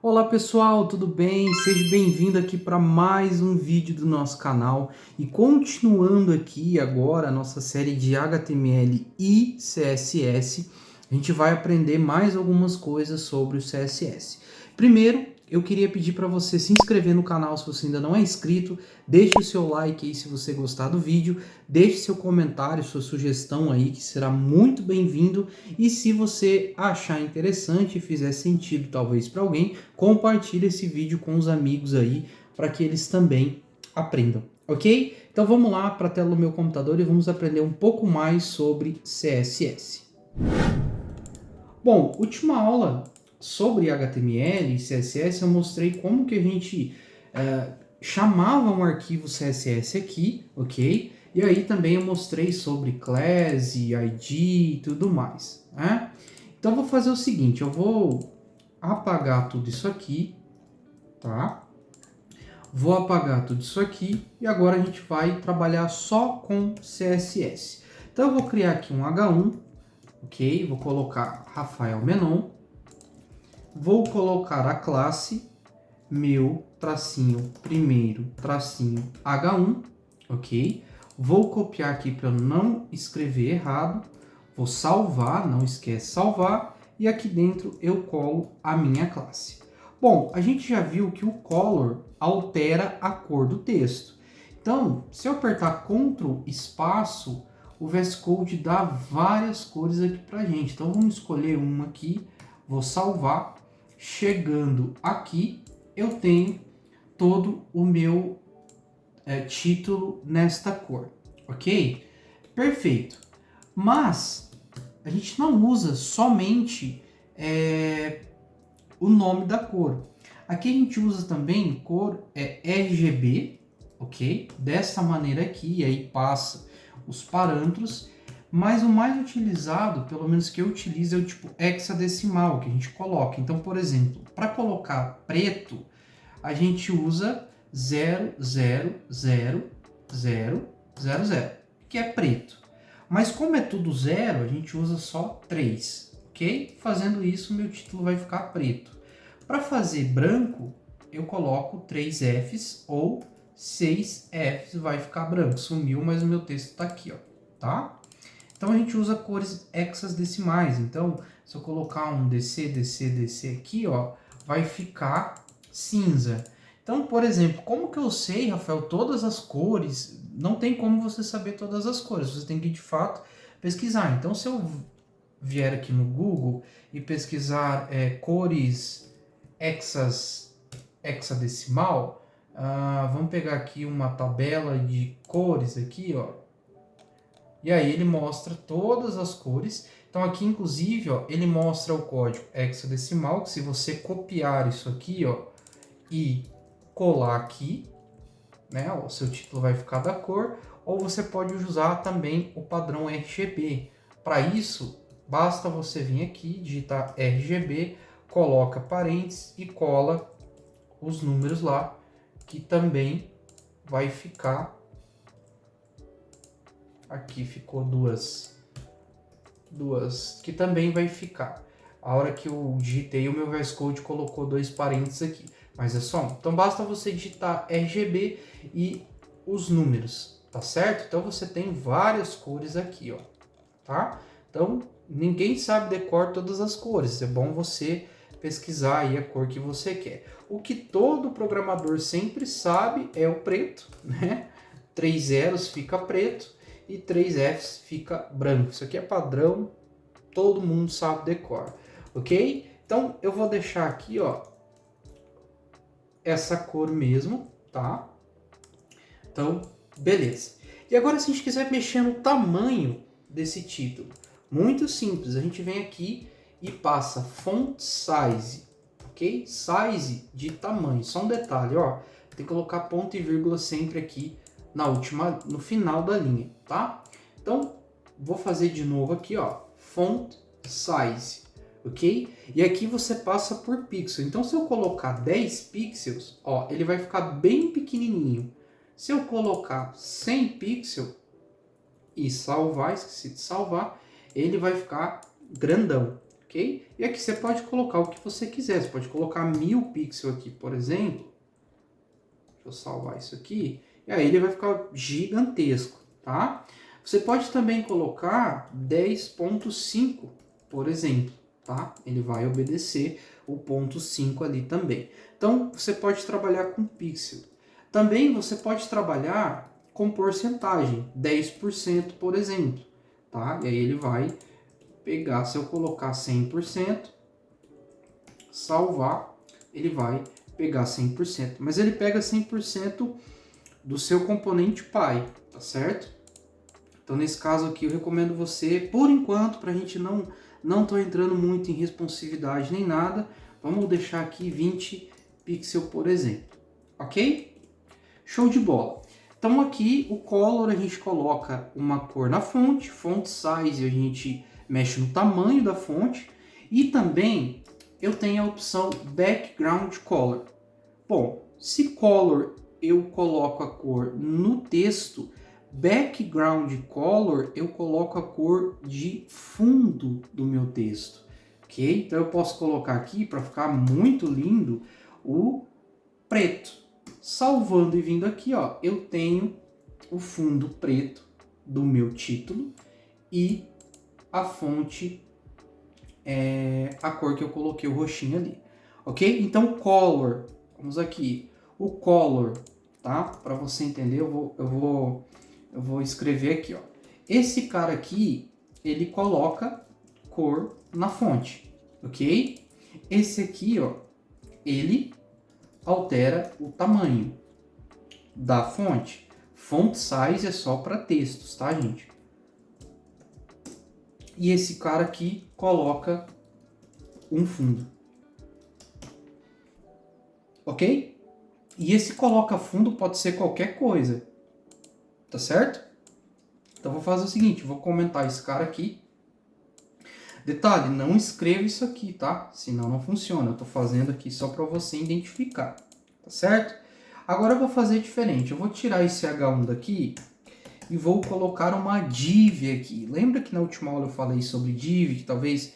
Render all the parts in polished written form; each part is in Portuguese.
Olá pessoal, tudo bem? Seja bem-vindo aqui para mais um vídeo do nosso canal e continuando aqui agora a nossa série de HTML e CSS, a gente vai aprender mais algumas coisas sobre o CSS. Primeiro, eu queria pedir para você se inscrever no canal se você ainda não é inscrito, deixe o seu like aí se você gostar do vídeo, deixe seu comentário, sua sugestão aí que será muito bem-vindo e se você achar interessante e fizer sentido talvez para alguém, compartilhe esse vídeo com os amigos aí para que eles também aprendam, ok? Então vamos lá para a tela do meu computador e vamos aprender um pouco mais sobre CSS. Bom, última aula sobre HTML e CSS eu mostrei como que a gente chamava um arquivo CSS aqui, ok? E aí também eu mostrei sobre class, ID e tudo mais, né? Então eu vou fazer o seguinte, eu vou apagar tudo isso aqui, tá? Vou apagar tudo isso aqui e agora a gente vai trabalhar só com CSS. Então eu vou criar aqui um H1, ok? Vou colocar Rafael Menon. Vou colocar a classe meu tracinho primeiro tracinho H1, ok? Vou copiar aqui para eu não escrever errado. Vou salvar, não esquece salvar. E aqui dentro eu colo a minha classe. Bom, a gente já viu que o color altera a cor do texto. Então, se eu apertar Ctrl espaço, o VS Code dá várias cores aqui pra gente. Então vamos escolher uma aqui, vou salvar. Chegando aqui, eu tenho todo o meu título nesta cor, ok? Perfeito. Mas a gente não usa somente o nome da cor. Aqui a gente usa também cor RGB, ok? Dessa maneira aqui, e aí passa os parâmetros, mas o mais utilizado, pelo menos que eu utilizo, é o tipo hexadecimal, que a gente coloca. Então, por exemplo, para colocar preto, a gente usa 0000000, que é preto. Mas como é tudo zero, a gente usa só 3, ok? Fazendo isso, meu título vai ficar preto. Para fazer branco, eu coloco 3 Fs ou 6 Fs, vai ficar branco. Sumiu, mas o meu texto está aqui, ó, tá? Então a gente usa cores hexadecimais. Então, se eu colocar um DC, DC, DC aqui, ó, vai ficar cinza. Então, por exemplo, como que eu sei, Rafael, todas as cores? Não tem como você saber todas as cores. Você tem que, de fato, pesquisar. Então, se eu vier aqui no Google e pesquisar cores hexadecimal, vamos pegar aqui uma tabela de cores aqui, ó. E aí ele mostra todas as cores. Então aqui, inclusive, ó, ele mostra o código hexadecimal, que se você copiar isso aqui, ó, e colar aqui, né, o seu título vai ficar da cor, ou você pode usar também o padrão RGB. Para isso, basta você vir aqui, digitar RGB, coloca parênteses e cola os números lá, que também vai ficar. Aqui ficou duas, que também vai ficar. A hora que eu digitei, o meu VS Code colocou 2 parênteses aqui, mas é só um. Então basta você digitar RGB e os números, tá certo? Então você tem várias cores aqui, ó, tá? Então ninguém sabe decor todas as cores, é bom você pesquisar aí a cor que você quer. O que todo programador sempre sabe é o preto, né? 3 zeros fica preto e 3 Fs fica branco. Isso aqui é padrão, todo mundo sabe decor, ok? Então eu vou deixar aqui, ó, essa cor mesmo, tá? Então, beleza. E agora se a gente quiser mexer no tamanho desse título, muito simples, a gente vem aqui e passa font size, ok? Size de tamanho, só um detalhe, ó, tem que colocar ponto e vírgula sempre aqui no final da linha, tá? Então, vou fazer de novo aqui, ó, font size, ok? E aqui você passa por pixel. Então, se eu colocar 10 pixels, ó, ele vai ficar bem pequenininho. Se eu colocar 100 pixels e salvar, esqueci de salvar, ele vai ficar grandão, ok? ok? E aqui você pode colocar o que você quiser, você pode colocar 1000 pixels aqui, por exemplo. Deixa eu salvar isso aqui, e aí ele vai ficar gigantesco, tá? Você pode também colocar 10.5, por exemplo, tá? Ele vai obedecer o ponto 5 ali também. Então, você pode trabalhar com pixel. Também você pode trabalhar com porcentagem, 10%, por exemplo, tá? E aí ele vai pegar, se eu colocar 100%, salvar, ele vai pegar 100%. Mas ele pega 100% do seu componente pai, tá certo? Então, nesse caso aqui, eu recomendo você, por enquanto, para a gente não tô entrando muito em responsividade nem nada, vamos deixar aqui 20 pixels, por exemplo, ok? Show de bola. Então, aqui, o color, a gente coloca uma cor na fonte, font size, a gente mexe no tamanho da fonte, e também eu tenho a opção background color. Bom, se color eu coloco a cor no texto, background color eu coloco a cor de fundo do meu texto, ok? Então eu posso colocar aqui, para ficar muito lindo, o preto. Salvando e vindo aqui, ó, eu tenho o fundo preto do meu título e a fonte, a cor que eu coloquei, o roxinho ali, ok? Então color, vamos aqui, o color, tá? Para você entender, eu vou escrever aqui, ó. Esse cara aqui, ele coloca cor na fonte, ok? Esse aqui, ó, ele altera o tamanho da fonte. Font size é só para textos, tá, gente? E esse cara aqui coloca um fundo, ok? E esse coloca fundo pode ser qualquer coisa, tá certo? Então vou fazer o seguinte, vou comentar esse cara aqui. Detalhe, não escreva isso aqui, tá? Senão não funciona. Eu tô fazendo aqui só para você identificar, tá certo? Agora eu vou fazer diferente. Eu vou tirar esse H1 daqui e vou colocar uma div aqui. Lembra que na última aula eu falei sobre div, que talvez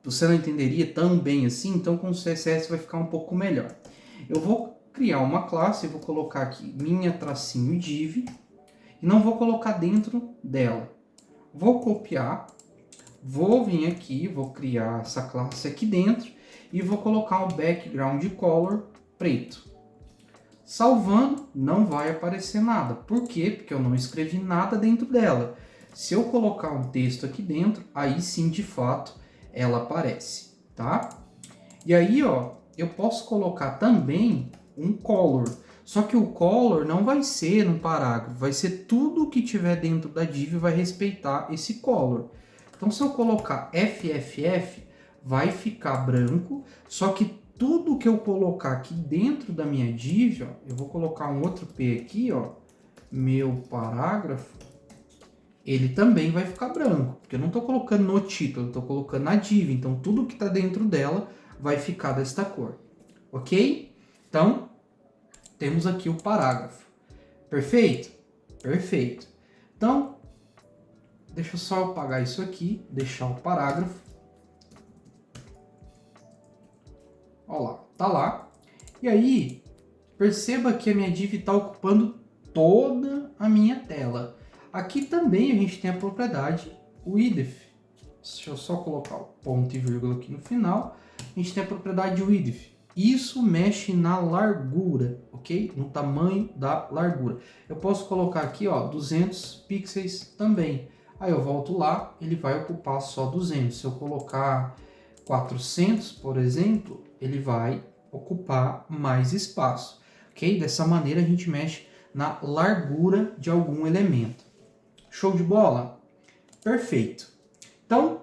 você não entenderia tão bem assim? Então com o CSS vai ficar um pouco melhor. Eu vou criar uma classe, eu vou colocar aqui minha tracinho div e não vou colocar dentro dela. Vou copiar, vou vir aqui, vou criar essa classe aqui dentro e vou colocar um background color preto. Salvando, não vai aparecer nada. Por quê? Porque eu não escrevi nada dentro dela. Se eu colocar um texto aqui dentro, aí sim, de fato, ela aparece, tá? E aí, ó, eu posso colocar também um color. Só que o color não vai ser um parágrafo, vai ser tudo que tiver dentro da div vai respeitar esse color. Então, se eu colocar FFF, vai ficar branco, só que tudo que eu colocar aqui dentro da minha div, ó, eu vou colocar um outro P aqui, ó, meu parágrafo, ele também vai ficar branco, porque eu não estou colocando no título, eu estou colocando na div, então tudo que está dentro dela vai ficar desta cor, ok? Então, temos aqui o parágrafo. Perfeito? Perfeito. Então, deixa eu só apagar isso aqui, deixar o parágrafo. Olha lá, tá lá. E aí, perceba que a minha div está ocupando toda a minha tela. Aqui também a gente tem a propriedade width. Deixa eu só colocar o ponto e vírgula aqui no final. A gente tem a propriedade width. Isso mexe na largura, ok? No tamanho da largura. Eu posso colocar aqui, ó, 200 pixels também. Aí eu volto lá, ele vai ocupar só 200. Se eu colocar 400, por exemplo, ele vai ocupar mais espaço, ok? Dessa maneira a gente mexe na largura de algum elemento. Show de bola? Perfeito. Então,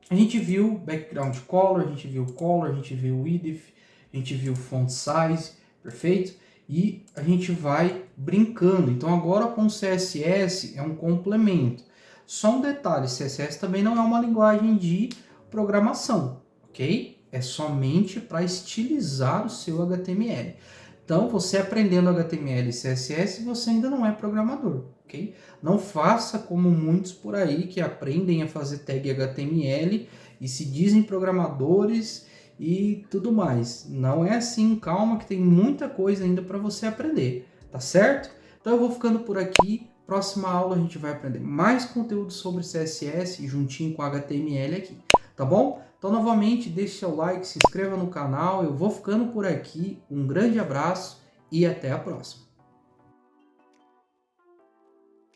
a gente viu background color, a gente viu color, a gente viu width, a gente viu font size, perfeito? E a gente vai brincando. Então, agora com o CSS é um complemento. Só um detalhe, CSS também não é uma linguagem de programação, ok? É somente para estilizar o seu HTML. Então, você aprendendo HTML e CSS, você ainda não é programador, ok? Não faça como muitos por aí que aprendem a fazer tag HTML e se dizem programadores e tudo mais. Não é assim, calma que tem muita coisa ainda para você aprender, tá certo? Então eu vou ficando por aqui. Próxima aula a gente vai aprender mais conteúdo sobre CSS juntinho com HTML aqui, tá bom? Então novamente deixe seu like, se inscreva no canal, eu vou ficando por aqui. Um grande abraço e até a próxima.